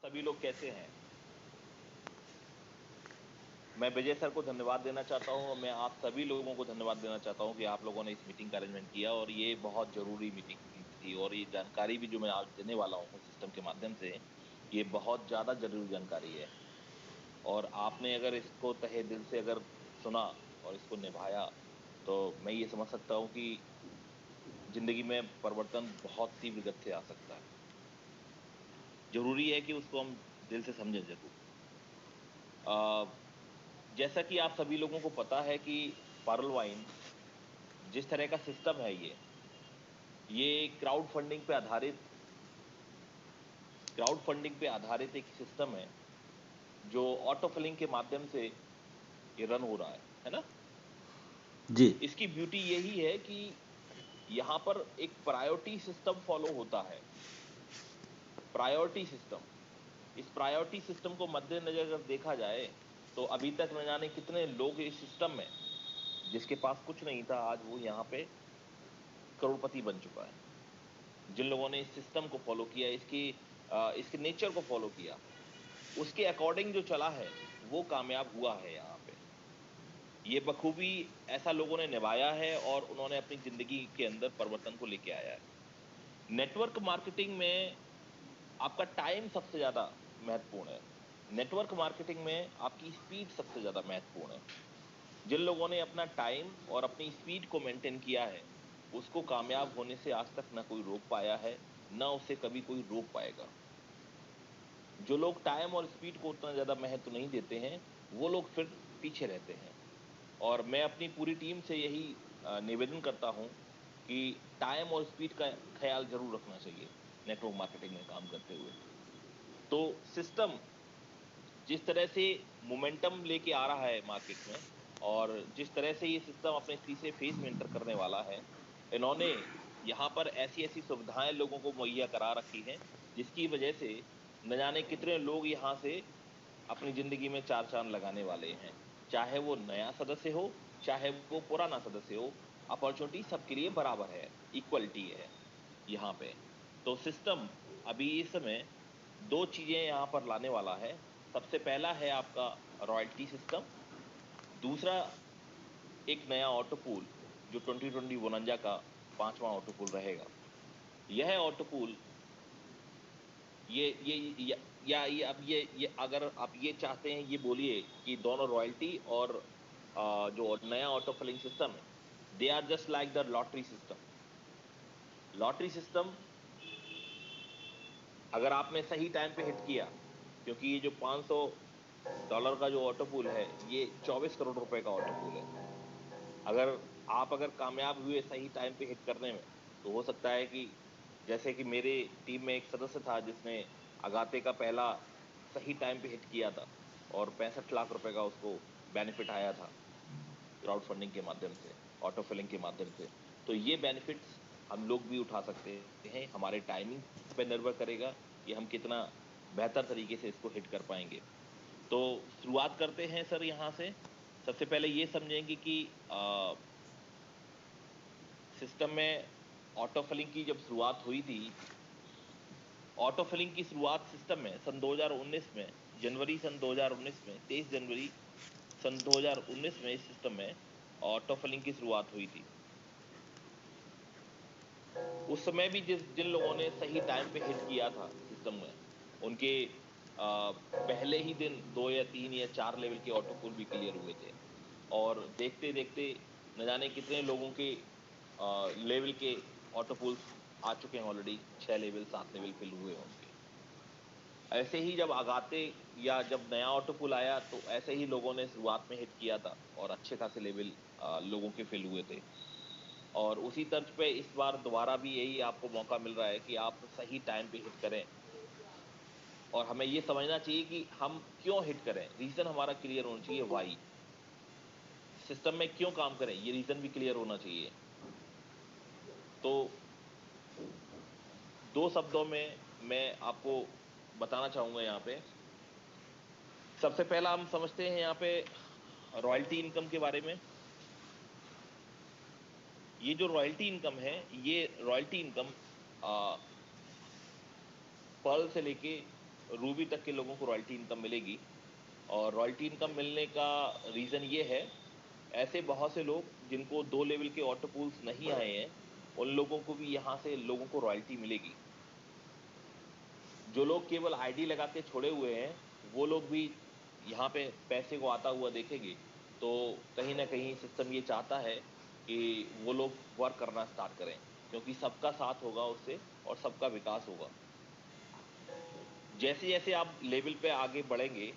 सभी लोग कैसे हैं। मैं विजय सर को धन्यवाद देना चाहता हूं और मैं आप सभी लोगों को धन्यवाद देना चाहता हूं कि आप लोगों ने इस मीटिंग का अरेंजमेंट किया और ये बहुत जरूरी मीटिंग थी और ये जानकारी भी जो मैं आज देने वाला हूं सिस्टम के माध्यम से, ये बहुत ज्यादा जरूरी जानकारी है। और आपने अगर इसको तहे दिल से अगर सुना और इसको निभाया तो मैं ये समझ सकता हूं कि जिंदगी में परिवर्तन बहुत तीव्र गति से आ सकता है। जरूरी है कि उसको हम दिल से समझें जरूर। जैसा कि आप सभी लोगों को पता है कि पारुल वाइन जिस तरह का सिस्टम है, ये क्राउड फंडिंग पे आधारित एक सिस्टम है जो ऑटो फिलिंग के माध्यम से ये रन हो रहा है ना। जी। इसकी ब्यूटी यही है कि यहां पर एक प्रायोरिटी सिस्टम फॉलो होता है। प्रायोरिटी सिस्टम, इस प्रायोरिटी सिस्टम को मद्देनजर अगर देखा जाए तो अभी तक न जाने कितने लोग इस सिस्टम में, जिसके पास कुछ नहीं था, आज वो यहाँ पे करोड़पति बन चुका है। जिन लोगों ने इस सिस्टम को फॉलो किया, इसके नेचर को फॉलो किया, उसके अकॉर्डिंग जो चला है वो कामयाब हुआ है। यहाँ पे ये बखूबी ऐसा लोगों ने निभाया है और उन्होंने अपनी जिंदगी के अंदर परिवर्तन को लेके आया है। नेटवर्क मार्केटिंग में आपका टाइम सबसे ज्यादा महत्वपूर्ण है। नेटवर्क मार्केटिंग में आपकी स्पीड सबसे ज्यादा महत्वपूर्ण है। जिन लोगों ने अपना टाइम और अपनी स्पीड को मेंटेन किया है, उसको कामयाब होने से आज तक ना कोई रोक पाया है, ना उसे कभी कोई रोक पाएगा। जो लोग टाइम और स्पीड को उतना ज्यादा महत्व नहीं देते हैं, वो लोग फिर पीछे रहते हैं। और मैं अपनी पूरी टीम से यही निवेदन करता हूं कि टाइम और स्पीड का ख्याल जरूर रखना चाहिए नेटवर्क मार्केटिंग में काम करते हुए। तो सिस्टम जिस तरह से मोमेंटम लेके आ रहा है मार्केट में और जिस तरह से ये सिस्टम अपने तीसरे फेज में एंटर करने वाला है, इन्होंने यहाँ पर ऐसी ऐसी सुविधाएं लोगों को मुहैया करा रखी हैं जिसकी वजह से न जाने कितने लोग यहाँ से अपनी जिंदगी में चार चांद लगाने वाले हैं। चाहे वो नया सदस्य हो, चाहे वो पुराना सदस्य हो, अपॉर्चुनिटी सबके लिए बराबर है, इक्वलिटी है यहाँ पे। तो सिस्टम अभी इस समय दो चीजें यहाँ पर लाने वाला है। सबसे पहला है आपका रॉयल्टी सिस्टम, दूसरा एक नया ऑटो पूल जो 2020 का 5वां ऑटो पूल रहेगा। यह ऑटो पूल ये अब ये अगर आप ये चाहते हैं, ये बोलिए कि दोनों रॉयल्टी और जो नया ऑटो फिलिंग सिस्टम है, they are just like the lottery system. Lottery system अगर आपने सही टाइम पे हिट किया, क्योंकि ये जो $500 का जो ऑटो पूल है, ये 24 करोड़ रुपए का ऑटो पूल है। अगर अगर कामयाब हुए सही टाइम पे हिट करने में, तो हो सकता है कि जैसे कि मेरे टीम में एक सदस्य था जिसने अगाते का पहला सही टाइम पे हिट किया था और 65 लाख रुपए का उसको बेनिफिट आया था क्राउड फंडिंग के माध्यम से, ऑटो फिलिंग के माध्यम से। तो ये बेनिफिट्स हम लोग भी उठा सकते हैं। हमारे टाइमिंग पे निर्भर करेगा कि हम कितना बेहतर तरीके से इसको हिट कर पाएंगे। तो शुरुआत करते हैं सर यहाँ से। सबसे पहले ये समझेंगे कि सिस्टम में ऑटो फिलिंग की जब शुरुआत हुई थी, ऑटो फिलिंग की शुरुआत सिस्टम में सन 2019 में, जनवरी सन 2019 में, 23 जनवरी सन 2019 में इस सिस्टम में ऑटो फिलिंग की शुरुआत हुई थी। उस समय भी जिन लोगों ने सही टाइम पे हिट किया था सिस्टम में, उनके पहले ही दिन 2 या 3 या 4 लेवल के ऑटो पुल भी क्लियर हुए थे। और देखते देखते न जाने कितने लोगों के लेवल के ऑटो पुल्स आ चुके हैं ऑलरेडी। 6 लेवल 7 लेवल फिल हुए हैं उनके। ऐसे ही जब आगाते या जब नया ऑटो पुल आया तो ऐसे ही लोगों ने शुरुआत में हिट किया था और अच्छे खासे लेवल लोगों के फिल हुए थे। और उसी तर्ज पे इस बार दोबारा भी यही आपको मौका मिल रहा है कि आप सही टाइम पे हिट करें। और हमें ये समझना चाहिए कि हम क्यों हिट करें, रीजन हमारा क्लियर होना चाहिए। वाई सिस्टम में क्यों काम करें, ये रीजन भी क्लियर होना चाहिए। तो दो शब्दों में मैं आपको बताना चाहूंगा यहाँ पे। सबसे पहला हम समझते हैं यहाँ पे रॉयल्टी इनकम के बारे में। ये जो रॉयल्टी इनकम है, ये रॉयल्टी इनकम पर्ल से लेके रूबी तक के लोगों को रॉयल्टी इनकम मिलेगी। और रॉयल्टी इनकम मिलने का रीज़न ये है, ऐसे बहुत से लोग जिनको 2 लेवल के ऑटो पूल्स नहीं आए हैं, उन लोगों को भी यहाँ से लोगों को रॉयल्टी मिलेगी। जो लोग केवल आईडी लगा के छोड़े हुए हैं, वो लोग भी यहाँ पे पैसे को आता हुआ देखेंगे। तो कहीं ना कहीं सिस्टम ये चाहता है कि वो लोग वर्क करना स्टार्ट करें, क्योंकि सबका साथ होगा उससे और सबका विकास होगा। जैसे जैसे आप लेवल पे आगे बढ़ेंगे,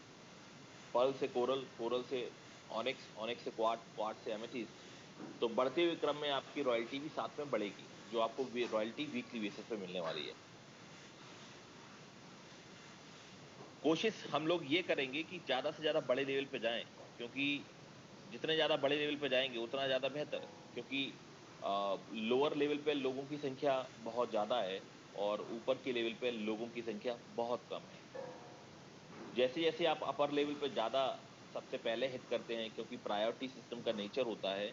पर्ल से कोरल, कोरल से ऑनिक्स, ऑनिक्स से क्वार्ट, क्वार्ट से एमेथिस्ट, तो बढ़ते हुए क्रम में आपकी रॉयल्टी भी साथ में बढ़ेगी, जो आपको रॉयल्टी वीकली बेसिस पे मिलने वाली है। कोशिश हम लोग ये करेंगे कि ज़्यादा से ज़्यादा बड़े लेवल पे जाएं, क्योंकि जितने ज़्यादा बड़े लेवल पे जाएंगे उतना ज़्यादा बेहतर है, क्योंकि लोअर लेवल पे लोगों की संख्या बहुत ज़्यादा है और ऊपर के लेवल पे लोगों की संख्या बहुत कम है। जैसे जैसे आप अपर लेवल पे ज़्यादा सबसे पहले हिट करते हैं, क्योंकि प्रायोरिटी सिस्टम का नेचर होता है,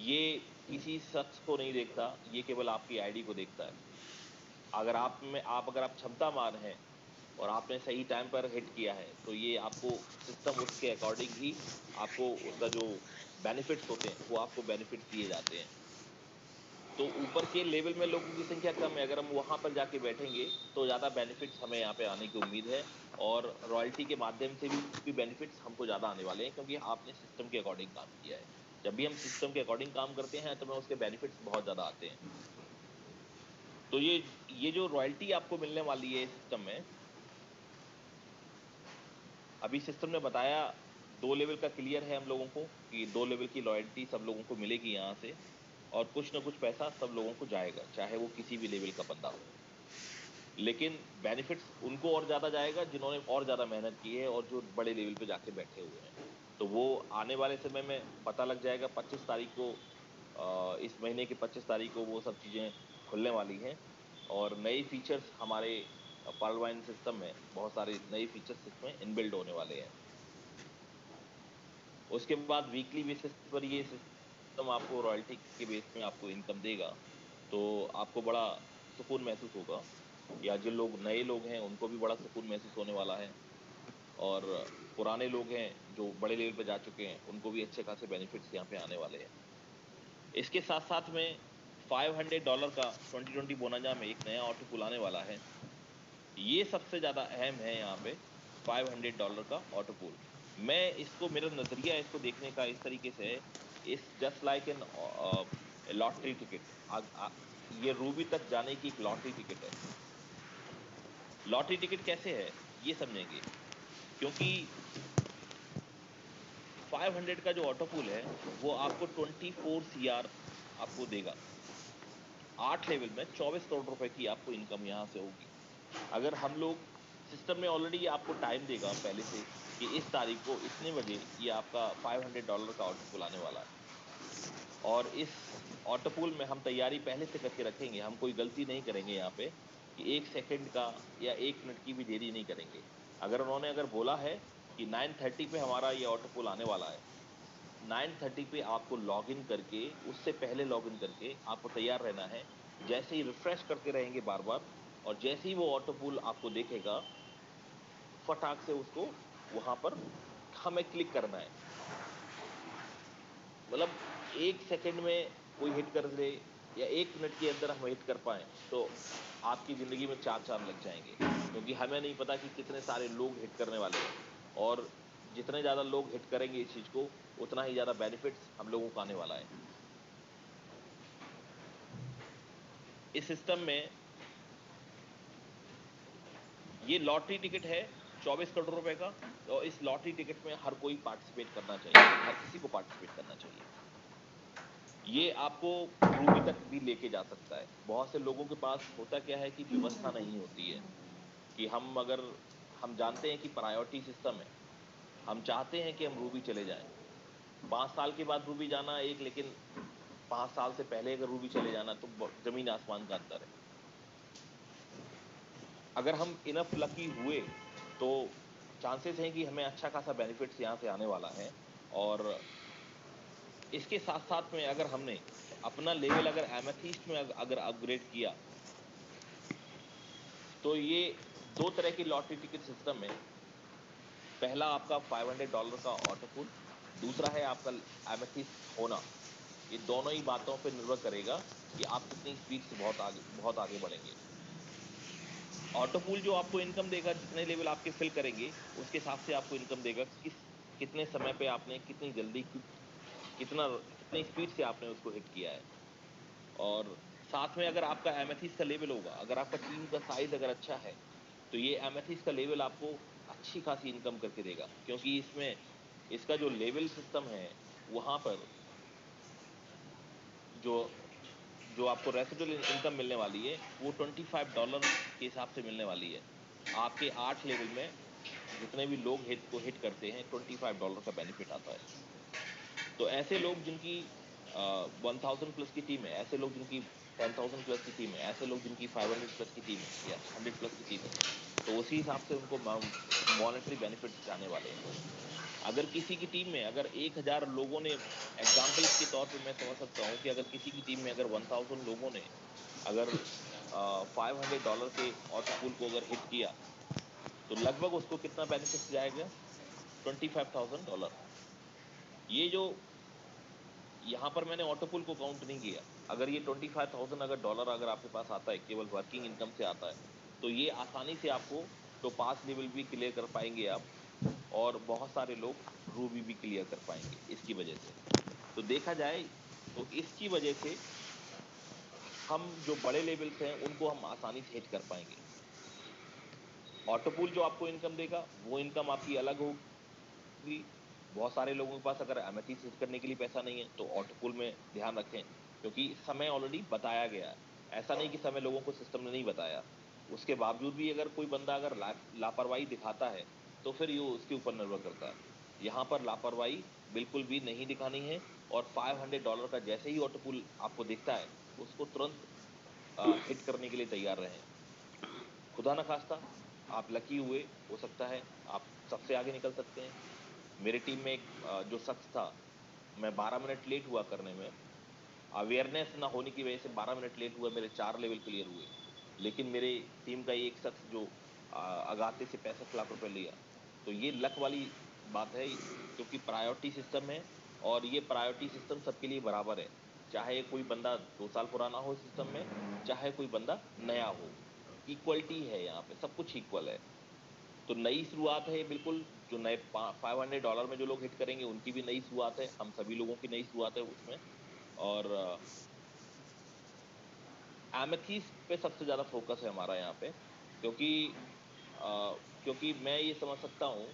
ये किसी शख्स को नहीं देखता, ये केवल आपकी आईडी को देखता है। अगर अगर आप क्षमतावान हैं और आपने सही टाइम पर हिट किया है, तो ये आपको सिस्टम उसके अकॉर्डिंग ही आपको उसका जो बेनिफिट्स होते हैं वो आपको बेनिफिट्स दिए जाते हैं। तो ऊपर के लेवल में लोगों की संख्या कम है, अगर हम वहां पर जाके बैठेंगे तो ज़्यादा बेनिफिट्स हमें यहाँ पे आने की उम्मीद है, और रॉयल्टी के माध्यम से भी बेनिफिट्स हमको ज़्यादा आने वाले हैं, क्योंकि आपने सिस्टम के अकॉर्डिंग काम किया है। जब भी हम सिस्टम के अकॉर्डिंग काम करते हैं तो हमें उसके बेनिफिट्स बहुत ज़्यादा आते हैं। तो ये जो रॉयल्टी आपको मिलने वाली है सिस्टम में, अभी सिस्टम ने बताया 2 लेवल का क्लियर है हम लोगों को कि 2 लेवल की रॉयल्टी सब लोगों को मिलेगी यहाँ से, और कुछ ना कुछ पैसा सब लोगों को जाएगा, चाहे वो किसी भी लेवल का बंदा हो। लेकिन बेनिफिट्स उनको और ज़्यादा जाएगा जिन्होंने और ज़्यादा मेहनत की है और जो बड़े लेवल पे जाके बैठे हुए हैं। तो वो आने वाले समय में पता लग जाएगा। 25 तारीख को, इस महीने की 25 तारीख को वो सब चीज़ें खुलने वाली हैं, और नए फीचर्स हमारे पर्लवाइन सिस्टम में बहुत सारे नए फीचर्स इसमें इनबिल्ड होने वाले हैं। उसके बाद वीकली बेसिस पर ये सिस्टम आपको रॉयल्टी के बेस में आपको इनकम देगा, तो आपको बड़ा सुकून महसूस होगा, या जो लोग नए लोग हैं उनको भी बड़ा सुकून महसूस होने वाला है, और पुराने लोग हैं जो बड़े लेवल पे जा चुके हैं उनको भी अच्छे खासे बेनिफिट्स यहाँ पे आने वाले हैं। इसके साथ साथ में $500 का 2020 बोनाजा में एक नया ऑटो पुल आने वाला है। ये सबसे ज़्यादा अहम है यहाँ पे, $500 का ऑटो पुल। मैं इसको, मेरा नज़रिया इसको देखने का इस तरीके से है, इस just like an lottery ticket. ये रूबी तक जाने की एक लॉटरी टिकट है। लॉटरी टिकट कैसे है ये समझेंगे, क्योंकि 500 का जो ऑटो पूल है वो आपको 24 CR आपको देगा। 8 लेवल में 24 करोड़ रुपए की आपको इनकम यहाँ से होगी। अगर हम लोग, सिस्टम में ऑलरेडी आपको टाइम देगा पहले से कि इस तारीख को इतने बजे ये आपका $500 का ऑटो पूल आने वाला है, और इस ऑटो पूल में हम तैयारी पहले से करके रखेंगे। हम कोई गलती नहीं करेंगे यहाँ पे कि 1 सेकंड का या 1 मिनट की भी देरी नहीं करेंगे। अगर बोला है कि 9:30 पे हमारा ये ऑटो पूल आने वाला है, 9:30 पे आपको लॉगिन करके, उससे पहले लॉगिन करके आपको तैयार रहना है। जैसे ही रिफ्रेश करते रहेंगे बार बार, और जैसे ही वो ऑटो पूल आपको देखेगा, फटाक से उसको वहां पर हमें क्लिक करना है। मतलब 1 सेकंड में कोई हिट कर दे या 1 मिनट के अंदर हम हिट कर पाए, तो आपकी जिंदगी में 4 चांद लग जाएंगे, क्योंकि हमें नहीं पता कि कितने सारे लोग हिट करने वाले हैं, और जितने ज्यादा लोग हिट करेंगे इस चीज को, उतना ही ज्यादा बेनिफिट्स हम लोगों को आने वाला है। इस सिस्टम में ये लॉटरी टिकट है 24 करोड़ रुपए का, और इस लॉटरी टिकट में हर कोई पार्टिसिपेट करना चाहिए, हर किसी को पार्टिसिपेट करना चाहिए। ये आपको रूबी तक भी लेके जा सकता है। बहुत से लोगों के पास होता क्या है कि व्यवस्था नहीं होती है, कि हम जानते हैं कि प्रायोरिटी सिस्टम है, हम चाहते हैं कि हम रूबी चले जाएं। 5 साल के बाद रूबी जाना एक, लेकिन 5 साल से पहले अगर रूबी चले जाना तो जमीन आसमान का अंतर है। अगर हम इनफ लकी हुए तो चांसेस हैं कि हमें अच्छा खासा बेनिफिट्स यहाँ से आने वाला है। और इसके साथ साथ में अगर हमने अपना लेवल अगर एमेथिस्ट में अगर अपग्रेड किया, तो ये दो तरह की लॉटरी टिकट सिस्टम है। पहला आपका $500 का ऑटो पुल, दूसरा है आपका एमेथिस्ट होना। ये दोनों ही बातों पे निर्भर करेगा कि आप कितनी स्पीड से बहुत आगे बढ़ेंगे। ऑटो पूल जो आपको इनकम देगा, जितने लेवल आपके फिल करेंगे उसके हिसाब से आपको इनकम देगा, कितने समय पे आपने कितनी जल्दी कितनी स्पीड से आपने उसको हिट किया है। और साथ में अगर आपका एमेथिस्ट का लेवल होगा, अगर आपका टीम का साइज अगर अच्छा है, तो ये एमेथिस्ट का लेवल आपको अच्छी खासी इनकम करके देगा, क्योंकि इसमें इसका जो लेवल सिस्टम है वहां पर जो जो आपको रेसिडुअल इनकम मिलने वाली है वो $25 के हिसाब से मिलने वाली है। आपके 8 लेवल में जितने भी लोग हिट करते हैं $25 का बेनिफिट आता है। तो ऐसे लोग जिनकी 1000 प्लस की टीम है, ऐसे लोग जिनकी 10,000 प्लस की टीम है, ऐसे लोग जिनकी 500 प्लस की टीम है या 100 प्लस की टीम है, तो उसी हिसाब से उनको मॉनेटरी बेनिफिट्स जाने वाले हैं। अगर किसी की टीम में अगर 1000 लोगों ने, एग्जाम्पल के तौर पे मैं समझ सकता हूँ कि अगर किसी की टीम में अगर 1000 लोगों ने अगर $500 के ऑटो पूल को अगर हिट किया, तो लगभग उसको कितना बेनिफिट जाएगा? $25,000। ये जो यहाँ पर मैंने ऑटो पूल को काउंट नहीं किया, अगर ये $25,000 अगर डॉलर अगर आपके पास आता है केवल वर्किंग इनकम से आता है, तो ये आसानी से आपको तो पास लेवल भी क्लियर कर पाएंगे आप, और बहुत सारे लोग रूबी भी क्लियर कर पाएंगे इसकी वजह से। तो देखा जाए तो इसकी वजह से हम जो बड़े लेवल्स हैं उनको हम आसानी से हिट कर पाएंगे। ऑटो पूल जो आपको इनकम देगा वो इनकम आपकी अलग होगी। बहुत सारे लोगों के पास अगर एमेथिस्ट हिट करने के लिए पैसा नहीं है तो ऑटो पूल में ध्यान रखें, क्योंकि समय ऑलरेडी बताया गया है। ऐसा नहीं कि समय लोगों को सिस्टम ने नहीं बताया, उसके बावजूद भी अगर कोई बंदा अगर लापरवाही दिखाता है तो फिर ये उसके ऊपर निर्भर करता है। यहाँ पर लापरवाही बिल्कुल भी नहीं दिखानी है, और $500 का जैसे ही ऑटो पूल आपको दिखता है उसको तुरंत हिट करने के लिए तैयार रहें। खुदा न खास्ता आप लकी हुए, हो सकता है आप सबसे आगे निकल सकते हैं। मेरी टीम में एक जो शख्स था, मैं 12 मिनट लेट हुआ करने में, अवेयरनेस ना होने की वजह से 12 मिनट लेट हुआ, मेरे 4 लेवल क्लियर हुए। लेकिन मेरे टीम का एक शख्स जो अगाते से 65 लाख रुपए लिया, तो ये लक वाली बात है, क्योंकि प्रायोरिटी सिस्टम है, और ये प्रायोरिटी सिस्टम सबके लिए बराबर है, चाहे कोई बंदा 2 साल पुराना हो सिस्टम में, चाहे कोई बंदा नया हो। इक्वलिटी है, यहाँ पे सब कुछ इक्वल है। तो नई शुरुआत है बिल्कुल, जो नए $500 में जो लोग हिट करेंगे उनकी भी नई शुरुआत है, हम सभी लोगों की नई शुरुआत है उसमें। और एमेथीस्ट पे सबसे ज्यादा फोकस है हमारा यहाँ पे, क्योंकि क्योंकि मैं ये समझ सकता हूँ,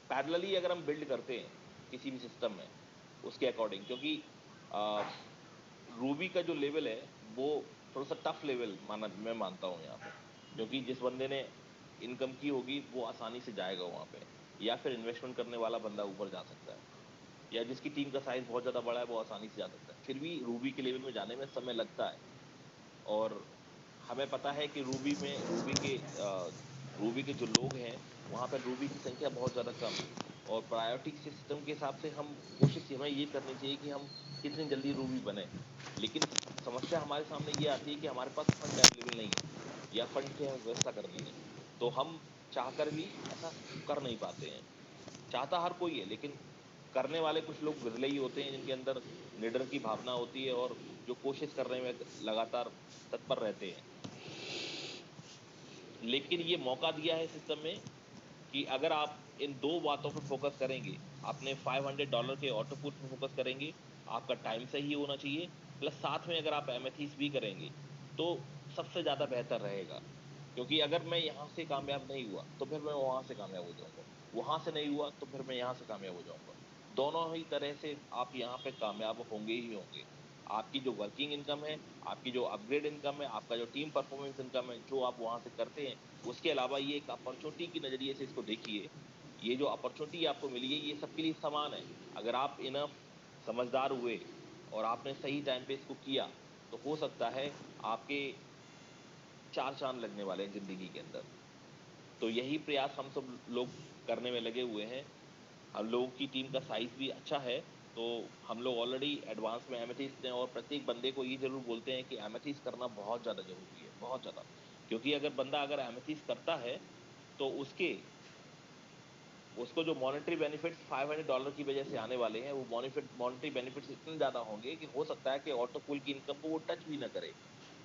पैरेलली अगर हम बिल्ड करते हैं किसी भी सिस्टम में उसके अकॉर्डिंग, क्योंकि रूबी का जो लेवल है वो थोड़ा सा टफ लेवल मैं मानता हूँ यहाँ पे, क्योंकि जिस बंदे ने इनकम की होगी वो आसानी से जाएगा वहाँ पे, या फिर इन्वेस्टमेंट करने वाला बंदा ऊपर जा सकता है, या जिसकी टीम का साइज बहुत ज्यादा बड़ा है वो आसानी से जा सकता है। फिर भी रूबी के लेवल में जाने में समय लगता है, और हमें पता है कि रूबी के जो लोग हैं वहाँ पर रूबी की संख्या बहुत ज़्यादा कम है, और प्रायोरिटी सिस्टम के हिसाब से हम कोशिश हमें ये करनी चाहिए कि हम कितनी जल्दी रूबी बने। लेकिन समस्या हमारे सामने ये आती है कि हमारे पास फंड अवेलेबल नहीं है, या फंड की हमें व्यवस्था करनी है, तो हम चाहकर भी ऐसा कर नहीं पाते हैं। चाहता हर कोई है, लेकिन करने वाले कुछ लोग विरले ही होते हैं जिनके अंदर निडर की भावना होती है, और जो कोशिश करने में लगातार तत्पर रहते हैं। लेकिन ये मौका दिया है सिस्टम में कि अगर आप इन दो बातों पर फोकस करेंगे, आपने $500 के ऑटो पुट पर फोकस करेंगे, आपका टाइम सही होना चाहिए, प्लस साथ में अगर आप एमेथीस भी करेंगे तो सबसे ज्यादा बेहतर रहेगा। क्योंकि अगर मैं यहाँ से कामयाब नहीं हुआ तो फिर मैं वहां से कामयाब हो जाऊंगा, वहां से नहीं हुआ तो फिर मैं यहाँ से कामयाब हो जाऊंगा। दोनों ही तरह से आप यहाँ पे कामयाब होंगे ही होंगे। आपकी जो वर्किंग इनकम है, आपकी जो अपग्रेड इनकम है, आपका जो टीम परफॉर्मेंस इनकम है जो आप वहां से करते हैं, उसके अलावा ये एक अपॉर्चुनिटी की नजरिए से इसको देखिए। ये जो अपॉर्चुनिटी आपको मिली है ये सबके लिए समान है। अगर आप इनफ समझदार हुए और आपने सही टाइम पे इसको किया, तो हो सकता है आपके 4 चांद लगने वाले हैं जिंदगी के अंदर। तो यही प्रयास हम सब लोग करने में लगे हुए हैं। हम लोगों की टीम का साइज भी अच्छा है, तो हम लोग ऑलरेडी एडवांस में एमेथिस्ट हैं, और प्रत्येक बंदे को ये जरूर बोलते हैं कि एमेथिस्ट करना बहुत ज़्यादा जरूरी है। बहुत ज़्यादा। क्योंकि अगर बंदा अगर एमेथिस्ट करता है तो उसको जो मॉनेटरी बेनिफिट्स $500 की वजह से आने वाले हैं, वो मॉनेटरी बेनिफिट्स इतने ज़्यादा होंगे कि हो सकता है कि ऑटो पूल की इनकम को वो टच भी ना करे,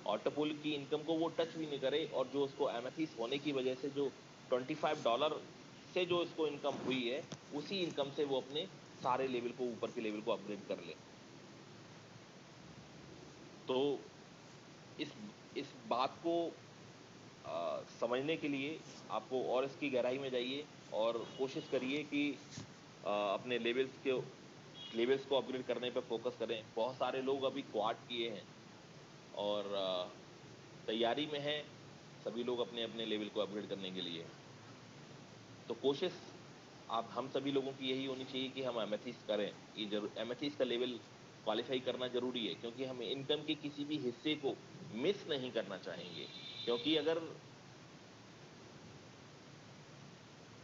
ऑटो पूल की इनकम को वो टच भी नहीं करे, और जो उसको एमेथिस्ट होने की वजह से जो $25 से जो इसको इनकम हुई है, उसी इनकम से वो अपने सारे लेवल को, ऊपर के लेवल को अपग्रेड कर ले। तो इस इस बात को समझने के लिए आपको और इसकी गहराई में जाइए और कोशिश करिए कि अपने लेवल्स को अपग्रेड करने पे फोकस करें। बहुत सारे लोग अभी क्वाड किए हैं और तैयारी में हैं सभी लोग अपने अपने लेवल को अपग्रेड करने के लिए। तो कोशिश आप हम सभी लोगों की यही होनी चाहिए कि हम एमेथिस्ट करें। ये जरूर एमेथिस्ट का लेवल क्वालिफाई करना जरूरी है, क्योंकि हम इनकम के किसी भी हिस्से को मिस नहीं करना चाहेंगे। क्योंकि अगर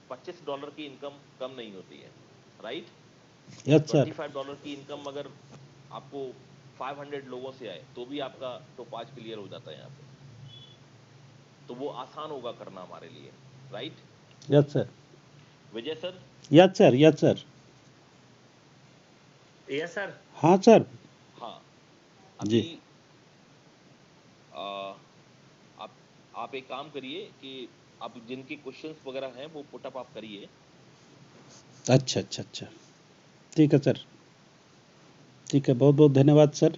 $25 की इनकम कम नहीं होती है, राइट? Yes sir. $25 की इनकम अगर आपको 500 लोगों से आए तो भी आपका टॉप 5 क्लियर हो जाता है यहाँ पे। तो वो आसान होगा करना हमारे लिए, right? Yes sir. Vijay sir? Yes sir. Yes sir. Yes sir. हाँ सर। हाँ, जी। अभी आ, आप एक काम करिए कि आप जिनके क्वेश्चंस वगैरह हैं वो पुटअप आप करिए। अच्छा अच्छा अच्छा, ठीक है सर। ठीक है, बहुत बहुत धन्यवाद सर।